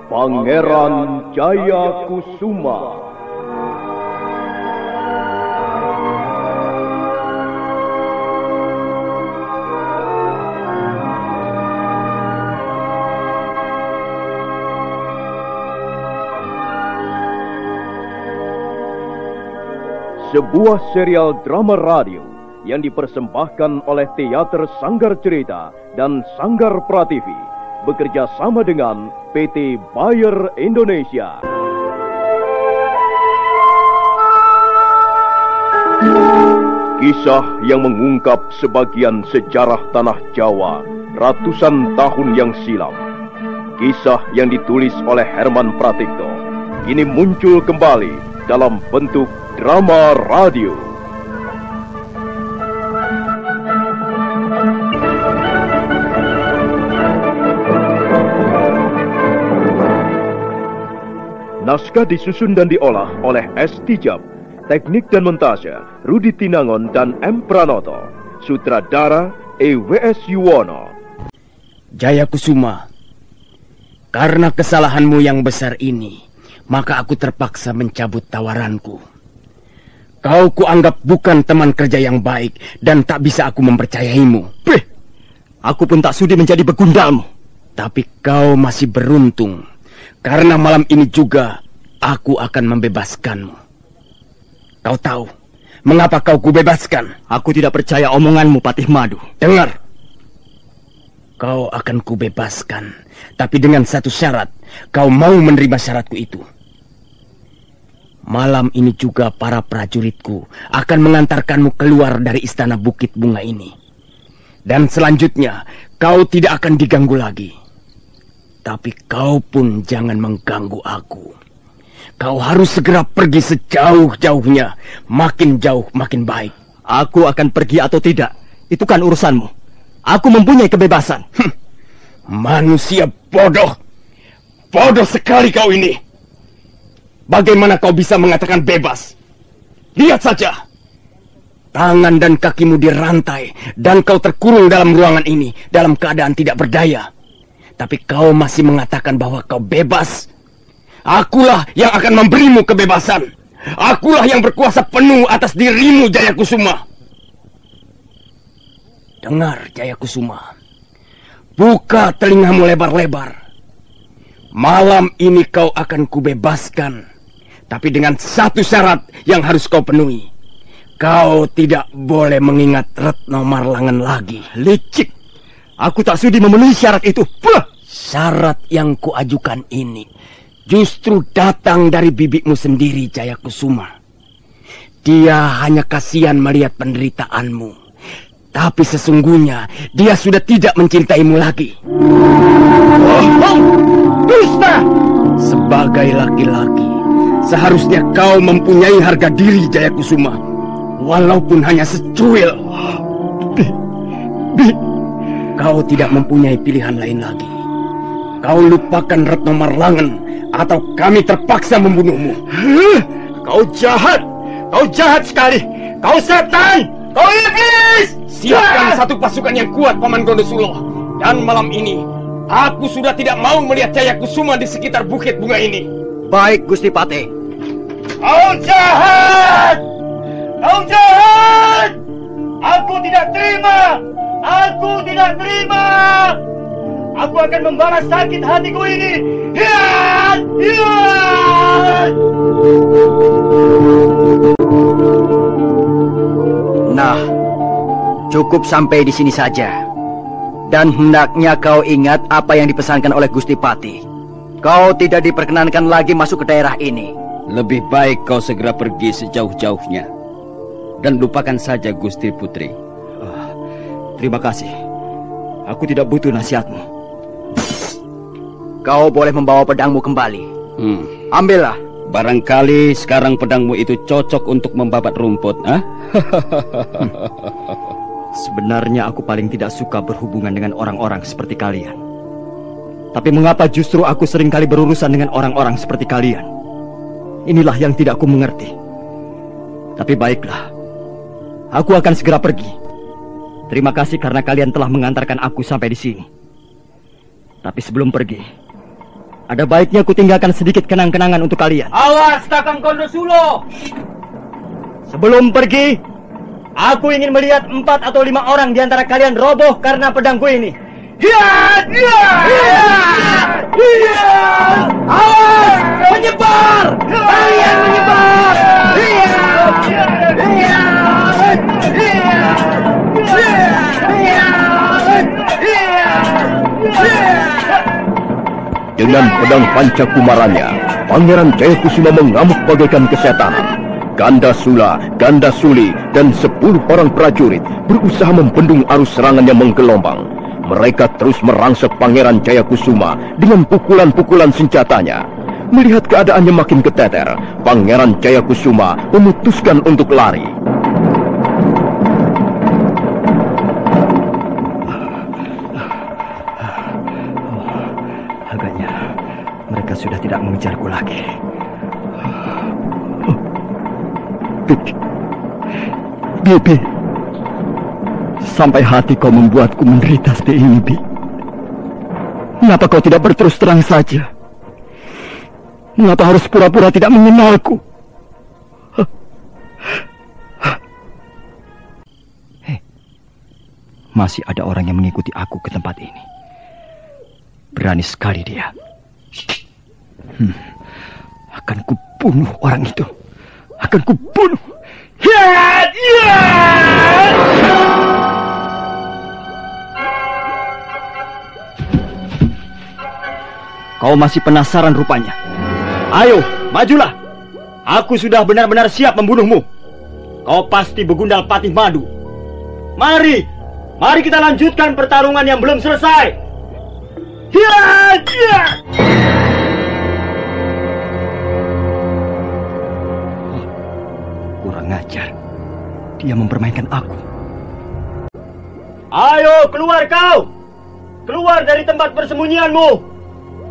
Pangeran Jayakusuma. Sebuah serial drama radio yang dipersembahkan oleh Teater Sanggar Cerita dan Sanggar Prativi bekerja sama dengan PT Bayer Indonesia. Kisah yang mengungkap sebagian sejarah tanah Jawa ratusan tahun yang silam. Kisah yang ditulis oleh Herman Pratikto kini muncul kembali dalam bentuk drama radio. Naskah disusun dan diolah oleh S. Tijab, teknik dan montase Rudi Tinangon dan M. Pranoto, sutradara E.W.S. Yuwono. Jayakusuma, karena kesalahanmu yang besar ini, maka aku terpaksa mencabut tawaranku. Kau kuanggap bukan teman kerja yang baik dan tak bisa aku mempercayaimu. Aku pun tak sudi menjadi begundalmu. Tapi kau masih beruntung. Karena malam ini juga aku akan membebaskanmu. Kau tahu mengapa kau kubebaskan? Aku tidak percaya omonganmu, Patih Madu. Dengar. Kau akan kubebaskan, tapi dengan satu syarat. Kau mau menerima syaratku itu. Malam ini juga para prajuritku akan mengantarkanmu keluar dari istana Bukit Bunga ini. Dan selanjutnya kau tidak akan diganggu lagi. Tapi kau pun jangan mengganggu aku. Kau harus segera pergi sejauh-jauhnya. Makin jauh, makin baik. Aku akan pergi atau tidak, itu kan urusanmu. Aku mempunyai kebebasan. Manusia bodoh. Bodoh sekali kau ini. Bagaimana kau bisa mengatakan bebas? Lihat saja. Tangan dan kakimu dirantai. Dan kau terkurung dalam ruangan ini dalam keadaan tidak berdaya. Tapi kau masih mengatakan bahwa kau bebas. Akulah yang akan memberimu kebebasan. Akulah yang berkuasa penuh atas dirimu, Jayakusuma. Dengar, Jayakusuma. Buka telingamu lebar-lebar. Malam ini kau akan kubebaskan. Tapi dengan satu syarat yang harus kau penuhi. Kau tidak boleh mengingat Retno Marlangen lagi. Licik. Aku tak sudi memenuhi syarat itu. Syarat yang kuajukan ini justru datang dari bibimu sendiri, Jayakusuma. Dia hanya kasihan melihat penderitaanmu. Tapi sesungguhnya dia sudah tidak mencintaimu lagi. Dusta! Sebagai laki-laki, seharusnya kau mempunyai harga diri, Jayakusuma. Walaupun hanya secuil. Kau tidak mempunyai pilihan lain lagi. Kau lupakan Retno Marlangen atau kami terpaksa membunuhmu. Kau jahat. Kau jahat sekali. Kau setan. Kau iblis. Siapkan satu pasukan yang kuat, Paman Gondosulo. Dan malam ini aku sudah tidak mau melihat Jayakusuma di sekitar Bukit Bunga ini. Baik, Gusti Patih. Kau jahat. Kau jahat. Aku tidak terima. Aku tidak terima. Aku akan membalas sakit hatiku ini. Hiat! Hiat! Nah, cukup sampai di sini saja. Dan hendaknya kau ingat apa yang dipesankan oleh Gusti Patih. Kau tidak diperkenankan lagi masuk ke daerah ini. Lebih baik kau segera pergi sejauh-jauhnya. Dan lupakan saja Gusti Putri. Terima kasih. Aku tidak butuh nasihatmu. Kau boleh membawa pedangmu kembali. Ambillah. Barangkali sekarang pedangmu itu cocok untuk membabat rumput, ah? Sebenarnya aku paling tidak suka berhubungan dengan orang-orang seperti kalian. Tapi mengapa justru aku sering kali berurusan dengan orang-orang seperti kalian? Inilah yang tidak aku mengerti. Tapi baiklah, aku akan segera pergi. Terima kasih karena kalian telah mengantarkan aku sampai di sini. Tapi sebelum pergi, ada baiknya aku tinggalkan sedikit kenang-kenangan untuk kalian. Awas, Kakang Kondosulo! Sebelum pergi, aku ingin melihat 4 atau 5 orang di antara kalian roboh karena pedangku ini. Awas! Menyebar! Kalian menyebar! Dengan pedang pancakumaranya, Pangeran Jayakusuma mengamuk bagaikan kesetanan. Ganda Sula, Ganda Suli, dan 10 orang prajurit berusaha membendung arus serangan yang menggelombang. Mereka terus merangsek Pangeran Jayakusuma dengan pukulan-pukulan senjatanya. Melihat keadaannya makin keteter, Pangeran Jayakusuma memutuskan untuk lari. Agaknya mereka sudah tidak mengejarku lagi. Bibi, sampai hati kau membuatku menderita seperti ini, Bi. Mengapa kau tidak berterus terang saja? Mengapa harus pura-pura tidak mengenalku? Hei, masih ada orang yang mengikuti aku ke tempat ini. Berani sekali dia. Akan kubunuh orang itu. Akan kubunuh. Kau masih penasaran rupanya. Ayo, majulah. Aku sudah benar-benar siap membunuhmu. Kau pasti begundal Patih Madu. Mari kita lanjutkan pertarungan yang belum selesai. Kurang ajar. Dia mempermainkan aku. Ayo, keluar kau. Keluar dari tempat persembunyianmu.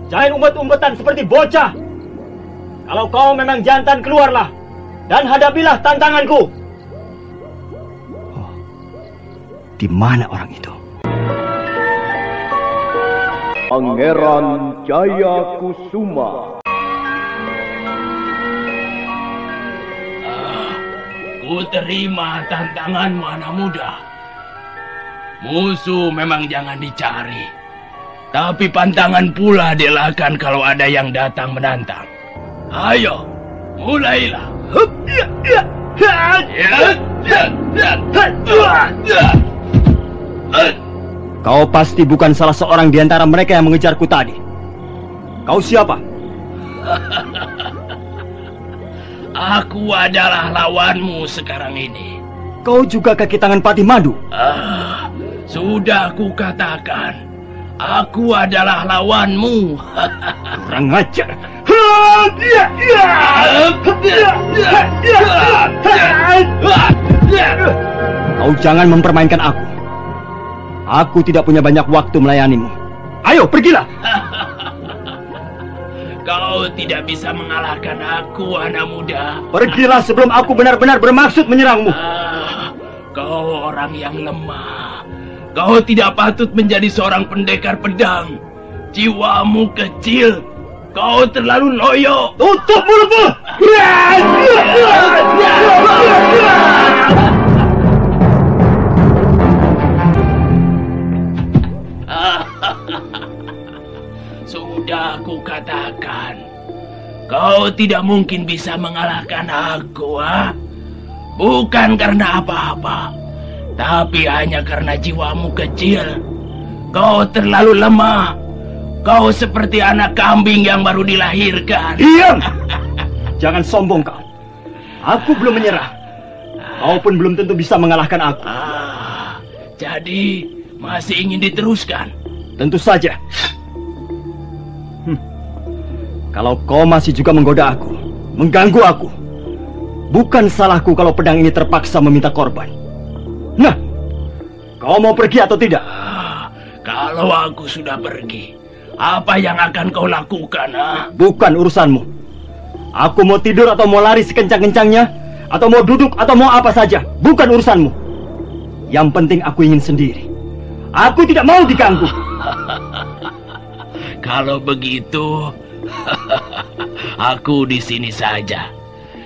Jangan umpet-umpetan seperti bocah. Kalau kau memang jantan, keluarlah. Dan hadapilah tantanganku. Oh, di mana orang itu? Pangeran Jayakusuma. Ku terima tantanganmu, anak muda. Musuh memang jangan dicari. Tapi pantangan pula dilakukan kalau ada yang datang menantang. Ayo, mulailah. Kau pasti bukan salah seorang di antara mereka yang mengejarku tadi. Kau siapa? Aku adalah lawanmu sekarang ini. Kau juga kaki tangan Patih Madu? Sudah aku katakan. Aku adalah lawanmu. Kurang ajar. Kau jangan mempermainkan aku. Aku tidak punya banyak waktu melayanimu. Ayo, pergilah. Kau tidak bisa mengalahkan aku, anak muda. Pergilah sebelum aku benar-benar bermaksud menyerangmu. Kau orang yang lemah. Kau tidak patut menjadi seorang pendekar pedang. Jiwamu kecil. Kau terlalu loyo. Tutup mulutmu! Sudah aku katakan, kau tidak mungkin bisa mengalahkan aku, Bukan karena apa-apa, tapi hanya karena jiwamu kecil. Kau terlalu lemah. Kau seperti anak kambing yang baru dilahirkan. Diam! Jangan sombong kau. Aku belum menyerah. Kau pun belum tentu bisa mengalahkan aku. Jadi, masih ingin diteruskan? Tentu saja. Kalau kau masih juga menggoda aku, mengganggu aku, bukan salahku kalau pedang ini terpaksa meminta korban. Nah, kau mau pergi atau tidak? Kalau aku sudah pergi, apa yang akan kau lakukan? Bukan urusanmu. Aku mau tidur atau mau lari sekencang-kencangnya, atau mau duduk atau mau apa saja, bukan urusanmu. Yang penting aku ingin sendiri. Aku tidak mau diganggu. Kalau begitu, aku di sini saja.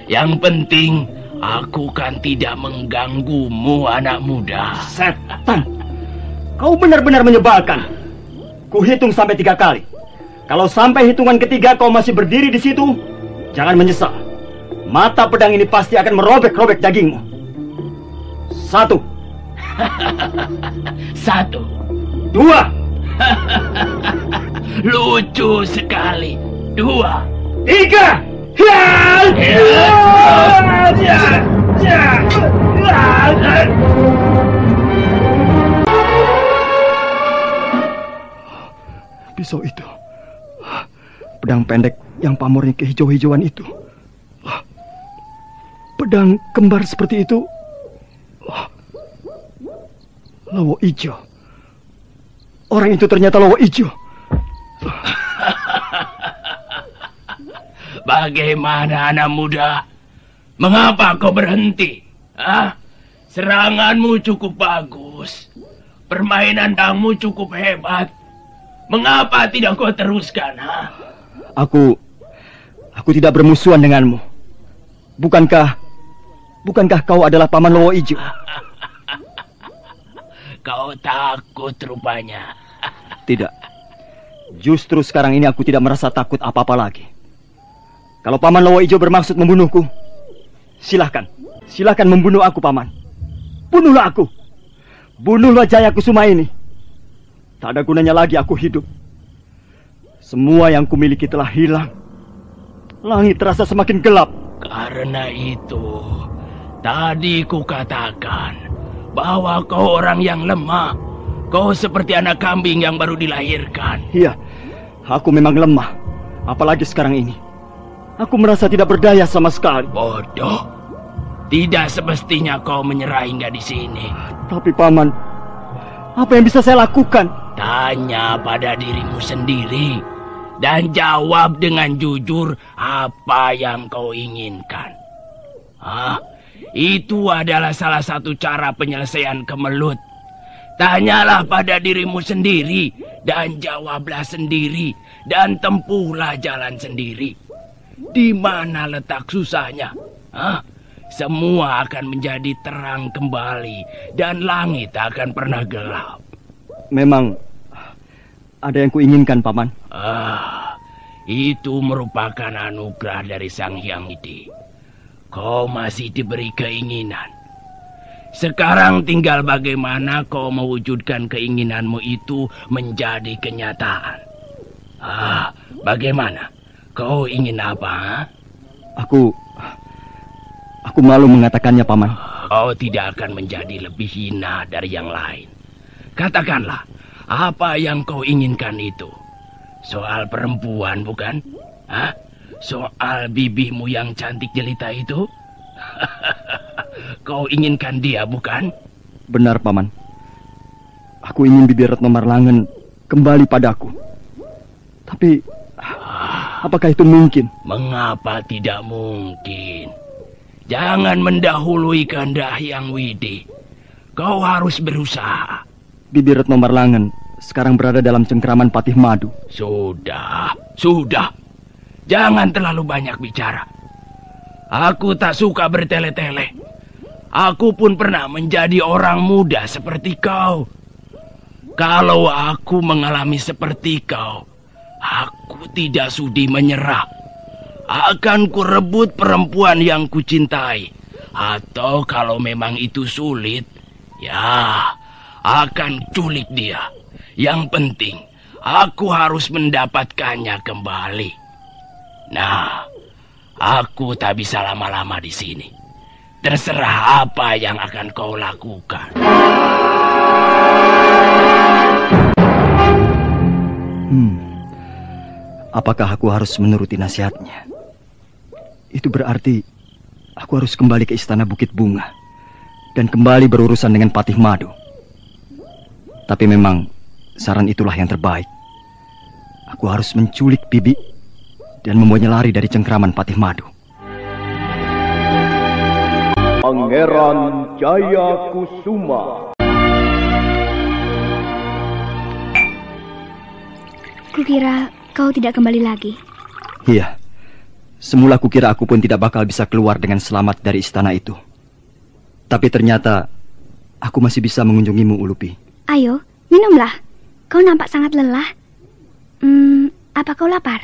Yang penting, aku kan tidak mengganggumu, anak muda. Setan, kau benar-benar menyebalkan. Kuhitung sampai 3 kali. Kalau sampai hitungan ketiga kau masih berdiri di situ, jangan menyesal. Mata pedang ini pasti akan merobek-robek dagingmu. 1. 1. 2. Lucu sekali. 2. 3. Pisau itu, pedang pendek yang pamornya kehijau-hijauan itu, pedang kembar seperti itu, Lowo Ijo. Orang itu ternyata Lowo Ijo. Bagaimana, anak muda? Mengapa kau berhenti? Seranganmu cukup bagus. Permainan pedangmu cukup hebat. Mengapa tidak kau teruskan? Aku tidak bermusuhan denganmu. Bukankah kau adalah paman Lowo Ijo? Kau takut rupanya. Tidak. Justru sekarang ini aku tidak merasa takut apa-apa lagi. Kalau paman Lowo Ijo bermaksud membunuhku, silahkan membunuh aku, paman. Bunuhlah aku. Bunuhlah Jaya Kusuma ini. Tak ada gunanya lagi aku hidup. Semua yang kumiliki telah hilang. Langit terasa semakin gelap. Karena itu, tadi kukatakan bahwa kau orang yang lemah. Kau seperti anak kambing yang baru dilahirkan. Iya, aku memang lemah. Apalagi sekarang ini. Aku merasa tidak berdaya sama sekali. Bodoh. Tidak semestinya kau menyerah hingga di sini. Tapi paman, apa yang bisa saya lakukan? Tanya pada dirimu sendiri dan jawab dengan jujur apa yang kau inginkan. Itu adalah salah satu cara penyelesaian kemelut. Tanyalah pada dirimu sendiri dan jawablah sendiri dan tempuhlah jalan sendiri. Di mana letak susahnya? Semua akan menjadi terang kembali dan langit akan pernah gelap. Memang ada yang kuinginkan, paman. Itu merupakan anugerah dari Sang Hyang Widi. Kau masih diberi keinginan. Sekarang tinggal bagaimana kau mewujudkan keinginanmu itu menjadi kenyataan. Bagaimana? Kau ingin apa? Aku malu mengatakannya, paman. Kau tidak akan menjadi lebih hina dari yang lain. Katakanlah, apa yang kau inginkan itu? Soal perempuan, bukan? Soal bibihmu yang cantik jelita itu? Kau inginkan dia, bukan? Benar, paman. Aku ingin Bibi Retno Marlangen kembali padaku. Tapi apakah itu mungkin? Mengapa tidak mungkin? Jangan mendahului kehendak Hyang Widi. Kau harus berusaha. Bibi Retno Marlangen sekarang berada dalam cengkraman Patih Madu. Sudah. Jangan terlalu banyak bicara. Aku tak suka bertele-tele. Aku pun pernah menjadi orang muda seperti kau. Kalau aku mengalami seperti kau, aku tidak sudi menyerah. Akan kurebut perempuan yang kucintai. Atau kalau memang itu sulit, ya, akan culik dia. Yang penting, aku harus mendapatkannya kembali. Nah, aku tak bisa lama-lama di sini. Terserah apa yang akan kau lakukan. Apakah aku harus menuruti nasihatnya? Itu berarti aku harus kembali ke istana Bukit Bunga dan kembali berurusan dengan Patih Madu. Tapi memang saran itulah yang terbaik. Aku harus menculik Bibi dan membuatnya lari dari cengkraman Patih Madu. Pangeran Jayakusuma. Kukira kau tidak kembali lagi. Iya. Semula kukira aku pun tidak bakal bisa keluar dengan selamat dari istana itu. Tapi ternyata aku masih bisa mengunjungimu, Ulupi. Ayo, minumlah. Kau nampak sangat lelah. Apa kau lapar?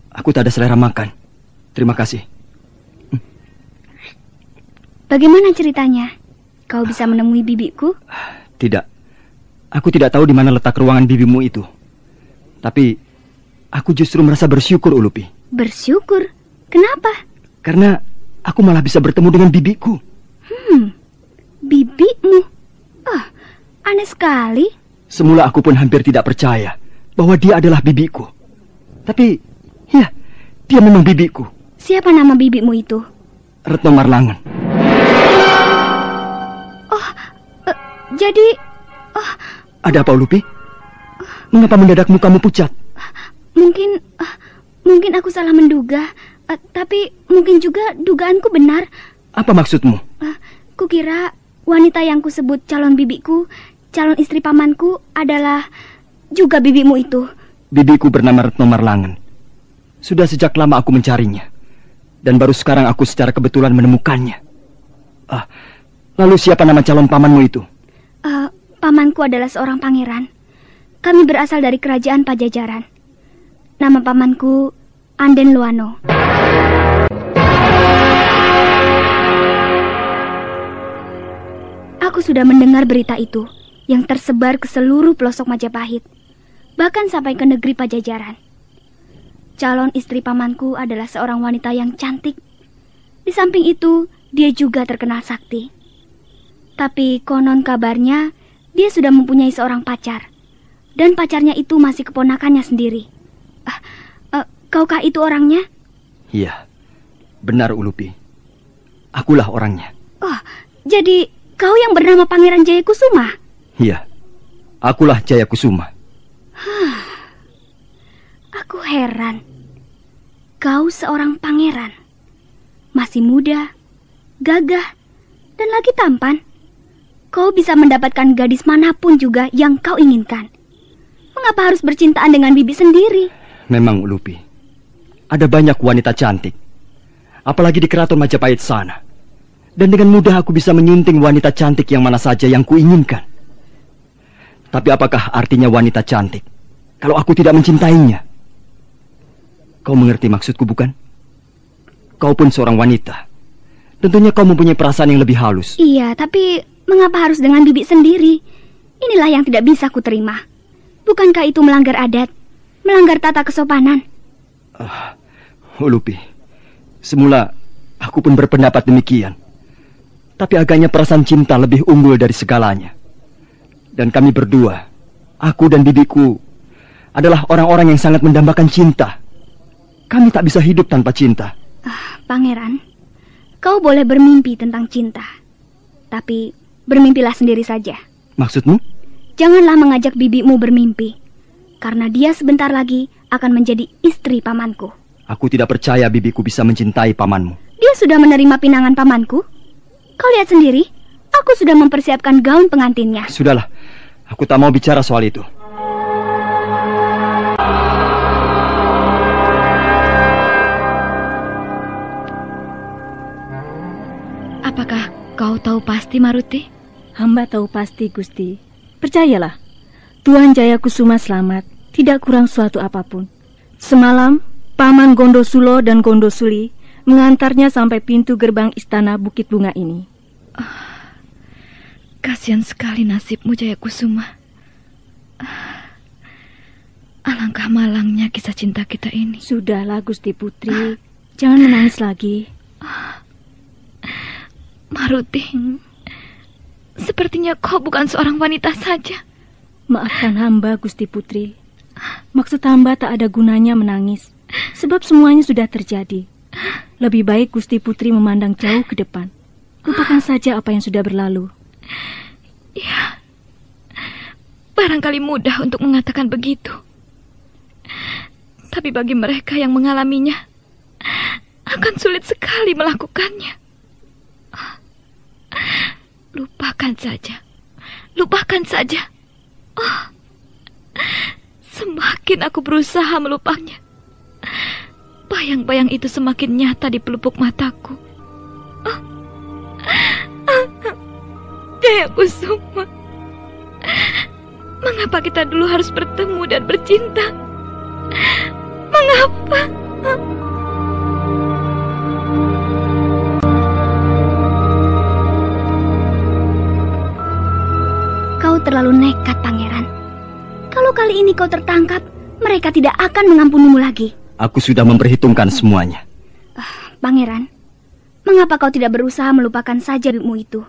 Aku tak ada selera makan. Terima kasih. Bagaimana ceritanya? Kau bisa menemui bibiku? Tidak. Aku tidak tahu di mana letak ruangan bibimu itu. Tapi aku justru merasa bersyukur, Ulupi. Bersyukur? Kenapa? Karena aku malah bisa bertemu dengan bibiku. Bibimu? Aneh sekali. Semula aku pun hampir tidak percaya bahwa dia adalah bibiku. Tapi, ya, dia memang bibiku. Siapa nama bibimu itu? Retno Marlangan. Jadi... Ada apa, Ulupi? Mengapa mendadak mukamu pucat? Mungkin aku salah menduga. Tapi mungkin juga dugaanku benar. Apa maksudmu? Kukira wanita yang kusebut calon bibiku, calon istri pamanku adalah juga bibimu itu. Bibiku bernama Retno Marlangan. Sudah sejak lama aku mencarinya. Dan baru sekarang aku secara kebetulan menemukannya. Lalu siapa nama calon pamanmu itu? Pamanku adalah seorang pangeran. Kami berasal dari kerajaan Pajajaran. Nama pamanku Anden Luano. Aku sudah mendengar berita itu yang tersebar ke seluruh pelosok Majapahit, bahkan sampai ke negeri Pajajaran. Calon istri pamanku adalah seorang wanita yang cantik. Di samping itu, dia juga terkenal sakti. Tapi konon kabarnya dia sudah mempunyai seorang pacar, dan pacarnya itu masih keponakannya sendiri. Kaukah itu orangnya? Iya, benar, Ulupi. Akulah orangnya. Jadi kau yang bernama Pangeran Jayakusuma? Iya, akulah Jayakusuma. Aku heran. Kau seorang pangeran, masih muda, gagah, dan lagi tampan. Kau bisa mendapatkan gadis manapun juga yang kau inginkan. Mengapa harus bercintaan dengan bibi sendiri? Memang, Ulupi, ada banyak wanita cantik, apalagi di keraton Majapahit sana. Dan dengan mudah aku bisa menyunting wanita cantik yang mana saja yang kuinginkan. Tapi apakah artinya wanita cantik kalau aku tidak mencintainya? Kau mengerti maksudku, bukan? Kau pun seorang wanita. Tentunya kau mempunyai perasaan yang lebih halus. Iya, tapi mengapa harus dengan bibi sendiri? Inilah yang tidak bisa kuterima. Bukankah itu melanggar adat? Melanggar tata kesopanan? Ulupi, semula aku pun berpendapat demikian. Tapi agaknya perasaan cinta lebih unggul dari segalanya. Dan kami berdua, aku dan bibiku, adalah orang-orang yang sangat mendambakan cinta. Kami tak bisa hidup tanpa cinta. Pangeran, kau boleh bermimpi tentang cinta. Tapi bermimpilah sendiri saja. Maksudmu? Janganlah mengajak bibimu bermimpi, karena dia sebentar lagi akan menjadi istri pamanku. Aku tidak percaya bibiku bisa mencintai pamanmu. Dia sudah menerima pinangan pamanku. Kau lihat sendiri, aku sudah mempersiapkan gaun pengantinnya. Sudahlah, aku tak mau bicara soal itu. Apakah kau tahu pasti, Maruti? Hamba tahu pasti, Gusti. Percayalah, Tuan Jayakusuma selamat, tidak kurang suatu apapun. Semalam, Paman Gondosulo dan Gondosuli mengantarnya sampai pintu gerbang istana Bukit Bunga ini. Kasihan sekali nasibmu, Jayakusuma. Alangkah malangnya kisah cinta kita ini. Sudahlah, Gusti Putri, jangan menangis lagi. Maruti, sepertinya kau bukan seorang wanita saja. Maafkan hamba, Gusti Putri. Maksud hamba tak ada gunanya menangis, sebab semuanya sudah terjadi. Lebih baik Gusti Putri memandang jauh ke depan. Lupakan saja apa yang sudah berlalu. Ya, barangkali mudah untuk mengatakan begitu. Tapi bagi mereka yang mengalaminya, akan sulit sekali melakukannya. Lupakan saja. Lupakan saja. Semakin aku berusaha melupakannya, bayang-bayang itu semakin nyata di pelupuk mataku. Jaya Kusuma, mengapa kita dulu harus bertemu dan bercinta? Mengapa? Kau terlalu nekat, Pangeran. Kalau kali ini kau tertangkap, mereka tidak akan mengampunimu lagi. Aku sudah memperhitungkan semuanya. Pangeran, mengapa kau tidak berusaha melupakan saja dirimu itu?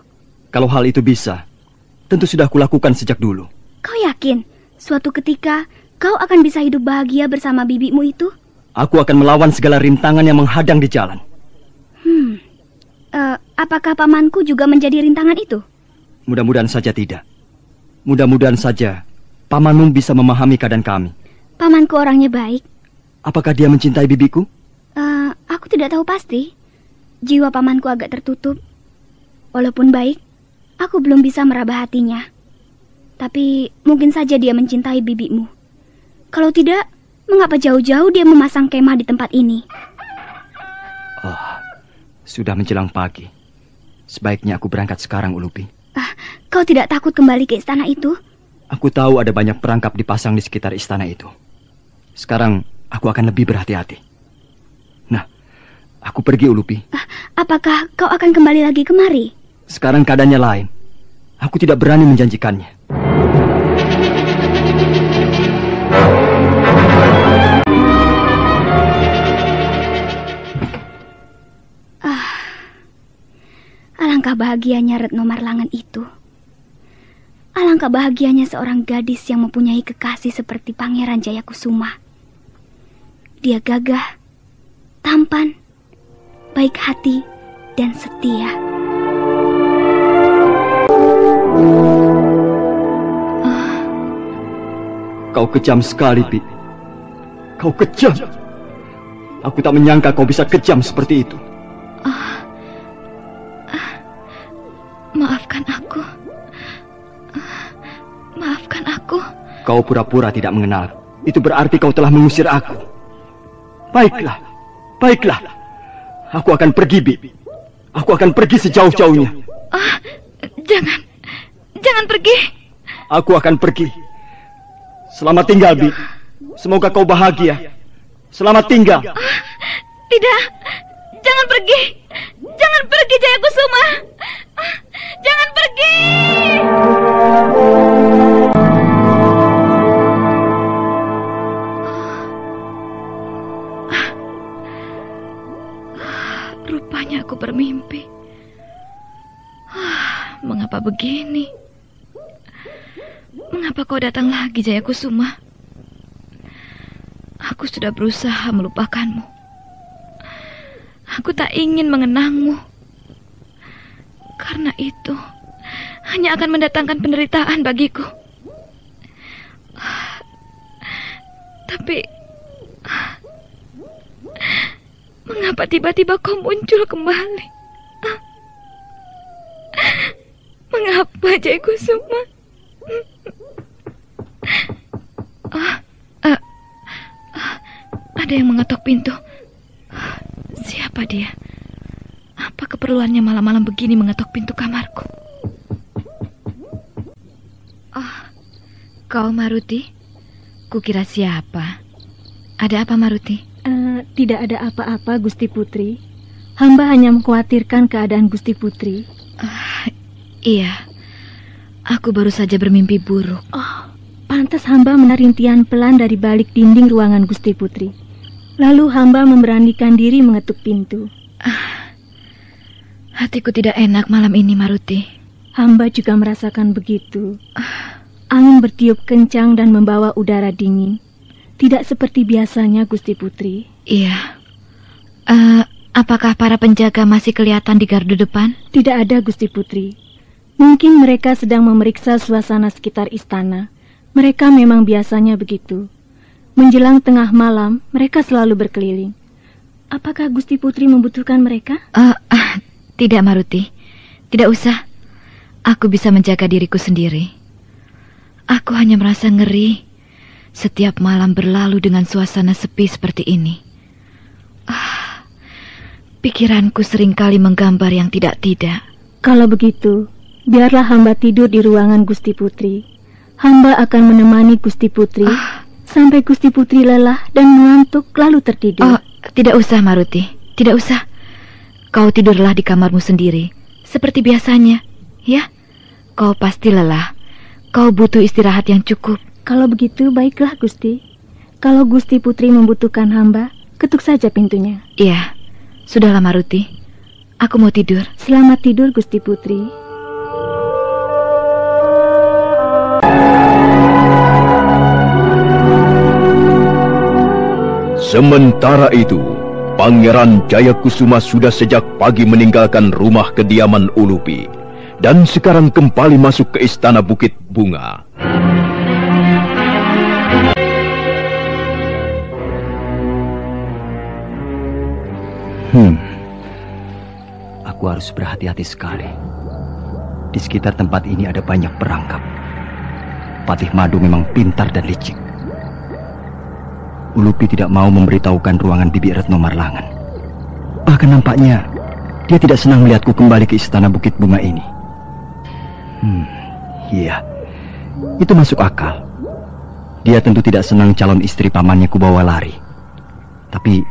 Kalau hal itu bisa, tentu sudah kulakukan sejak dulu. Kau yakin suatu ketika kau akan bisa hidup bahagia bersama bibimu itu? Aku akan melawan segala rintangan yang menghadang di jalan. Apakah pamanku juga menjadi rintangan itu? Mudah-mudahan saja tidak. Mudah-mudahan saja pamanmu bisa memahami keadaan kami. Pamanku orangnya baik. Apakah dia mencintai bibiku? Aku tidak tahu pasti. Jiwa pamanku agak tertutup. Walaupun baik, aku belum bisa meraba hatinya. Tapi mungkin saja dia mencintai bibimu. Kalau tidak, mengapa jauh-jauh dia memasang kemah di tempat ini? Sudah menjelang pagi. Sebaiknya aku berangkat sekarang, Ulupi. Kau tidak takut kembali ke istana itu? Aku tahu ada banyak perangkap dipasang di sekitar istana itu. Sekarang aku akan lebih berhati-hati. Nah, aku pergi, Ulupi. Apakah kau akan kembali lagi kemari? Sekarang keadaannya lain. Aku tidak berani menjanjikannya. Alangkah bahagianya Retno Marlangan itu. Alangkah bahagianya seorang gadis yang mempunyai kekasih seperti Pangeran Jayakusuma. Dia gagah, tampan, baik hati, dan setia. Kau kejam sekali, Pi. Kau kejam. Aku tak menyangka kau bisa kejam seperti itu. Maafkan aku. Maafkan aku. Kau pura-pura tidak mengenal. Itu berarti kau telah mengusir aku. Baiklah. Baiklah. Aku akan pergi, Bi. Aku akan pergi sejauh-jauhnya. Jangan. Jangan pergi. Aku akan pergi. Selamat tinggal, Bi. Semoga kau bahagia. Selamat tinggal. Tidak. Jangan pergi. Jangan pergi, Jayakusuma. Jangan pergi. Rupanya aku bermimpi. Mengapa begini? Mengapa kau datang lagi, Jayakusuma? Aku sudah berusaha melupakanmu. Aku tak ingin mengenangmu. Karena itu hanya akan mendatangkan penderitaan bagiku. Tapi mengapa tiba-tiba kau muncul kembali? Mengapa, Jayakusuma? Ada yang mengetok pintu. Siapa dia? Apa keperluannya malam-malam begini mengetok pintu kamarku? Kau Maruti? Kukira siapa? Ada apa, Maruti? Tidak ada apa-apa, Gusti Putri. Hamba hanya mengkhawatirkan keadaan Gusti Putri. Iya, aku baru saja bermimpi buruk. Pantas hamba menarintian pelan dari balik dinding ruangan Gusti Putri. Lalu hamba memberanikan diri mengetuk pintu. Hatiku tidak enak malam ini, Maruti. Hamba juga merasakan begitu. Angin bertiup kencang dan membawa udara dingin. Tidak seperti biasanya, Gusti Putri. Iya. Apakah para penjaga masih kelihatan di gardu depan? Tidak ada, Gusti Putri. Mungkin mereka sedang memeriksa suasana sekitar istana. Mereka memang biasanya begitu. Menjelang tengah malam, mereka selalu berkeliling. Apakah Gusti Putri membutuhkan mereka? Tidak, Maruti. Tidak usah. Aku bisa menjaga diriku sendiri. Aku hanya merasa ngeri setiap malam berlalu dengan suasana sepi seperti ini. Pikiranku seringkali menggambar yang tidak-tidak. Kalau begitu, biarlah hamba tidur di ruangan Gusti Putri. Hamba akan menemani Gusti Putri sampai Gusti Putri lelah dan mengantuk lalu tertidur. Tidak usah, Maruti. Tidak usah. Kau tidurlah di kamarmu sendiri, seperti biasanya. Ya, kau pasti lelah. Kau butuh istirahat yang cukup. Kalau begitu, baiklah, Gusti. Kalau Gusti Putri membutuhkan hamba, ketuk saja pintunya. Iya, sudahlah, Maruti. Aku mau tidur. Selamat tidur, Gusti Putri. Sementara itu, Pangeran Jayakusuma sudah sejak pagi meninggalkan rumah kediaman Ulupi dan sekarang kembali masuk ke istana Bukit Bunga. Aku harus berhati-hati sekali. Di sekitar tempat ini ada banyak perangkap. Patih Madu memang pintar dan licik. Ulupi tidak mau memberitahukan ruangan Bibi Retno Marlangan. Bahkan nampaknya dia tidak senang melihatku kembali ke istana Bukit Bunga ini. Iya, itu masuk akal. Dia tentu tidak senang calon istri pamannya kubawa lari. Tapi,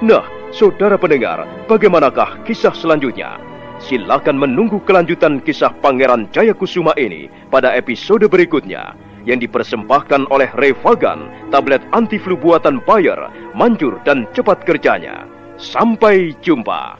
Nah, saudara pendengar, bagaimanakah kisah selanjutnya? Silakan menunggu kelanjutan kisah Pangeran Jayakusuma ini pada episode berikutnya yang dipersembahkan oleh Revagan, tablet anti flu buatan Bayer, manjur dan cepat kerjanya. Sampai jumpa.